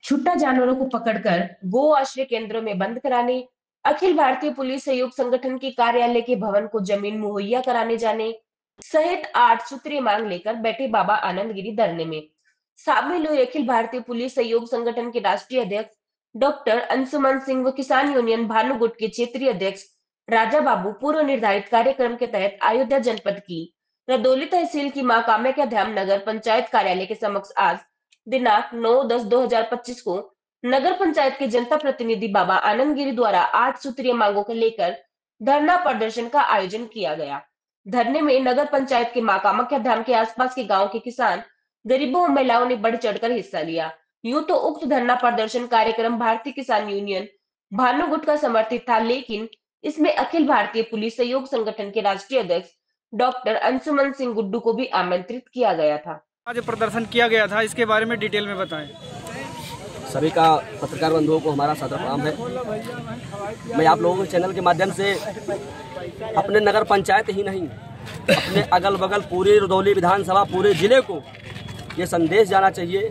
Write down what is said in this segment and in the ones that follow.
छुट्टा जानवरों को पकड़कर गो आश्रय केंद्रों में बंद कराने, अखिल भारतीय पुलिस सहयोग संगठन के कार्यालय के भवन को जमीन मुहैया कराने जाने सहित 8 सूत्रीय मांग लेकर बैठे बाबा आनंदगिरी धरने में शामिल हुए अखिल भारतीय पुलिस सहयोग संगठन के राष्ट्रीय अध्यक्ष डॉक्टर अंशुमन सिंह व किसान यूनियन भानुगुट के क्षेत्रीय अध्यक्ष राजा बाबू पूर्व निर्धारित कार्यक्रम के तहत अयोध्या जनपद की रदौली तहसील की मां कामाख्या धाम नगर पंचायत कार्यालय के समक्ष आज दिनांक 9/10/2025 को नगर पंचायत के जनता प्रतिनिधि बाबा आनंदगिरी द्वारा 8 सूत्रीय मांगों को लेकर धरना प्रदर्शन का आयोजन किया गया। धरने में नगर पंचायत के मां कामाख्या धाम के आसपास के गांव के किसान, गरीबों और महिलाओं ने बढ़ चढ़कर हिस्सा लिया। यूं तो उक्त धरना प्रदर्शन कार्यक्रम भारतीय किसान यूनियन भानुगुट का समर्थित था, लेकिन इसमें अखिल भारतीय पुलिस सहयोग संगठन के राष्ट्रीय अध्यक्ष डॉक्टर अंशुमन सिंह गुड्डू को भी आमंत्रित किया गया था। आज प्रदर्शन किया गया था, इसके बारे में डिटेल में बताएं। सभी का पत्रकार बंधुओं को हमारा सादर प्रणाम है। मैं आप लोगों के चैनल के माध्यम से अपने नगर पंचायत ही नहीं, अपने अगल बगल पूरी रदौली विधानसभा पूरे जिले को ये संदेश जाना चाहिए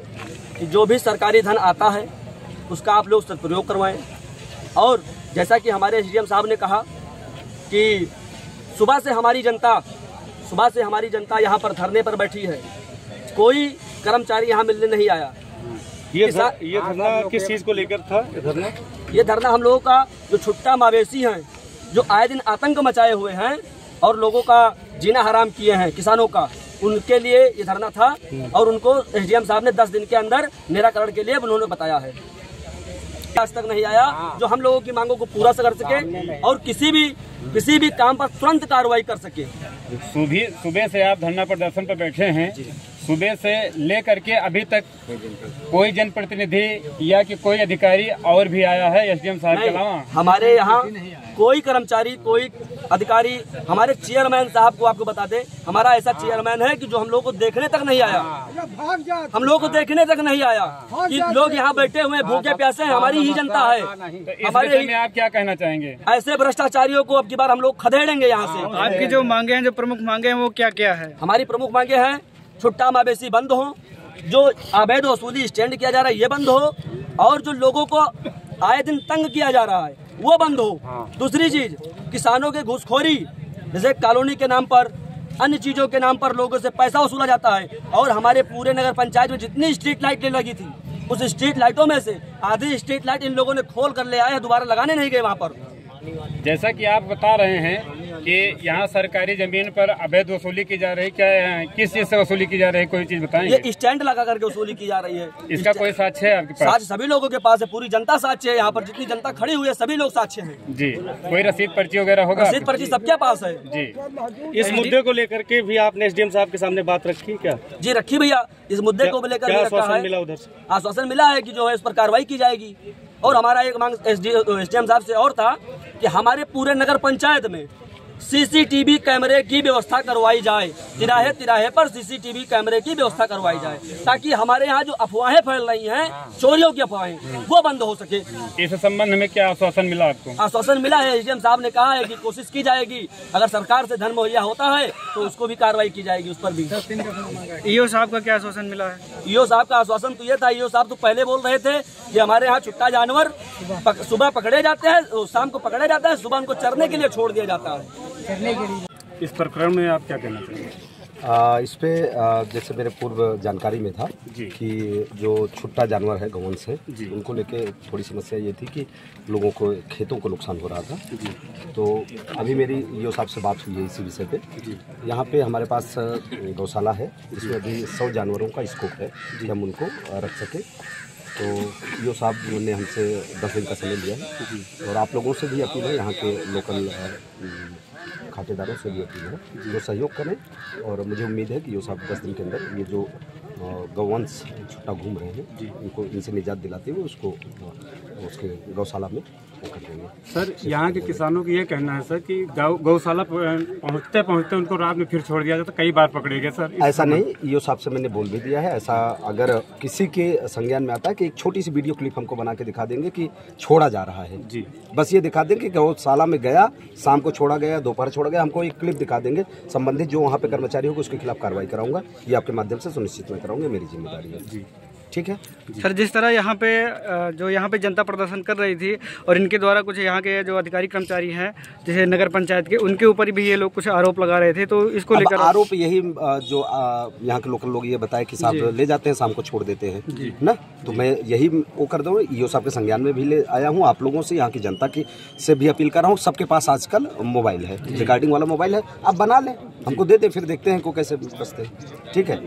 कि जो भी सरकारी धन आता है उसका आप लोग सदुपयोग करवाएं। और जैसा कि हमारे एसडीएम साहब ने कहा कि सुबह से हमारी जनता यहाँ पर धरने पर बैठी है, कोई कर्मचारी यहाँ मिलने नहीं आया। ये धरना किस चीज को लेकर था? ये धरना हम लोगों का जो छुट्टा मवेशी हैं, जो आए दिन आतंक मचाए हुए हैं और लोगों का जीना हराम किए हैं, किसानों का, उनके लिए ये धरना था। और उनको एसडीएम साहब ने 10 दिन के अंदर निराकरण के लिए उन्होंने बताया है। आज तक नहीं आया जो हम लोगों की मांगों को पूरा कर सके और किसी भी काम पर तुरंत कार्रवाई कर सके। सुबह से आप धरना प्रदर्शन पर बैठे हैं, सुबह से लेकर के अभी तक कोई जनप्रतिनिधि या कि कोई अधिकारी और भी आया है एसडीएम साहब के अलावा? हमारे यहाँ कोई कर्मचारी, कोई अधिकारी, हमारे चेयरमैन साहब को आपको बता दें, हमारा ऐसा चेयरमैन है कि जो हम लोग को देखने तक नहीं आया, हम लोग को देखने तक नहीं आया कि लोग यहाँ बैठे हुए भूखे प्यासे हैं, हमारी ही जनता है। तो हमारे में आप क्या कहना चाहेंगे? ऐसे भ्रष्टाचारियों को अब की बार हम लोग खदेड़ेंगे यहाँ से। आपकी जो मांगे हैं, जो प्रमुख मांगे हैं, वो क्या क्या है? हमारी प्रमुख मांगे हैं, छुट्टा मवेशी बंद हो, जो अवैध वसूली स्टैंड किया जा रहा है ये बंद हो, और जो लोगों को आए दिन तंग किया जा रहा है वो बंद हो। दूसरी चीज, किसानों के घूसखोरी, जैसे कॉलोनी के नाम पर, अन्य चीजों के नाम पर लोगों से पैसा वसूला जाता है। और हमारे पूरे नगर पंचायत में जितनी स्ट्रीट लाइटें लगी थी, उस स्ट्रीट लाइटों में से आधी स्ट्रीट लाइट इन लोगों ने खोल कर ले आए, दोबारा लगाने नहीं गए वहाँ पर। जैसा कि आप बता रहे हैं कि यहाँ सरकारी जमीन पर अवैध वसूली की जा रही है, क्या किस चीज से वसूली की जा रही है, कोई चीज बताएंगे? ये स्टैंड लगा करके वसूली की जा रही है। इसका कोई साक्ष्य है आपके पास? साक्ष्य सभी लोगों के पास है, पूरी जनता साक्ष्य है, यहाँ पर जितनी जनता खड़ी हुई है सभी लोग साक्ष्य हैं। जी, कोई रसीद पर्ची वगैरह होगा? रसीद पर्ची सबके पास है जी। इस मुद्दे को लेकर के भी आपने एसडीएम साहब के सामने बात रखी क्या? जी रखी भैया, इस मुद्दे को लेकर आश्वासन मिला है कि जो है इस पर कार्रवाई की जाएगी। और हमारा एक मांग एसडीएम साहब से और था कि हमारे पूरे नगर पंचायत में सीसीटीवी कैमरे की व्यवस्था करवाई जाए, तिराहे पर सीसीटीवी कैमरे की व्यवस्था करवाई जाए, ताकि हमारे यहाँ जो अफवाहें फैल रही हैं, चोरियों की अफवाहें, वो बंद हो सके। इस संबंध में क्या आश्वासन मिला आपको? आश्वासन मिला है, एसडीएम साहब ने कहा है कि कोशिश की जाएगी, अगर सरकार से धन मुहैया होता है तो उसको भी कार्रवाई की जाएगी, उस पर भी। ईओ साहब का क्या आश्वासन मिला है? ईओ साहब का आश्वासन तो ये था, ईओ साहब तो पहले बोल रहे थे कि हमारे यहाँ छुट्टा जानवर सुबह पकड़े जाते हैं, शाम को पकड़े जाते हैं, सुबह उनको चरने के लिए छोड़ दिया जाता है। इस प्रकरण में आप क्या कहना चाहेंगे? इस पे जैसे मेरे पूर्व जानकारी में था कि जो छुट्टा जानवर है, गौवंश है, उनको लेके थोड़ी समस्या ये थी कि लोगों को खेतों को नुकसान हो रहा था। तो अभी मेरी ईओ साहब से बात हुई है इसी विषय पे। यहाँ पे हमारे पास गौशाला है, जिसमें अभी 100 जानवरों का स्कोप है कि हम उनको रख सकें। तो ईओ साहब ने हमसे 10 दिन का समय लिया है, और आप लोगों से भी अपील है, यहाँ के लोकल खातेदारों से भी अपील है जो सहयोग करें। और मुझे उम्मीद है कि ईओ साहब 10 दिन के अंदर ये जो गौवंश छुट्टा घूम रहे हैं, इनको इनसे निजात दिलाते हुए उसको उसके गौशाला में कर देंगे। सर, यहाँ के किसानों की ये कहना है सर कि गौशाला पहुँचते पहुँचते उनको रात में फिर छोड़ दिया जाता, कई बार पकड़े गए सर। ऐसा नहीं, ईओ साहब से मैंने बोल भी दिया है, ऐसा अगर किसी के संज्ञान में आता है कि एक छोटी सी वीडियो क्लिप हमको बना के दिखा देंगे कि छोड़ा जा रहा है जी, बस ये दिखा देंगे कि गौशाला में गया, शाम को छोड़ा गया, दोपहर छोड़ा गया, हमको एक क्लिप दिखा देंगे। संबंधित जो वहाँ पे कर्मचारी होगा उसके खिलाफ कार्रवाई कराऊंगा, ये आपके माध्यम से सुनिश्चित मैं कराऊंगा, मेरी जिम्मेदारी है जी। ठीक है। सर, जिस तरह यहाँ पे जनता प्रदर्शन कर रही थी और इनके द्वारा कुछ यहाँ के जो अधिकारी कर्मचारी हैं जैसे नगर पंचायत के, उनके ऊपर भी ये लोग कुछ आरोप लगा रहे थे, तो इसको लेकर आरोप यही जो यहाँ के लोकल लोग ये बताए कि साहब ले जाते हैं, शाम को छोड़ देते हैं ना, तो मैं यही वो कर दूँ, ईओ साहब के संज्ञान में भी ले आया हूँ। आप लोगों से, यहाँ की जनता की से भी अपील कर रहा हूँ, सबके पास आजकल मोबाइल है, रिकॉर्डिंग वाला मोबाइल है, आप बना लें, हमको दे दें, फिर देखते हैं को कैसे बचते हैं। ठीक है।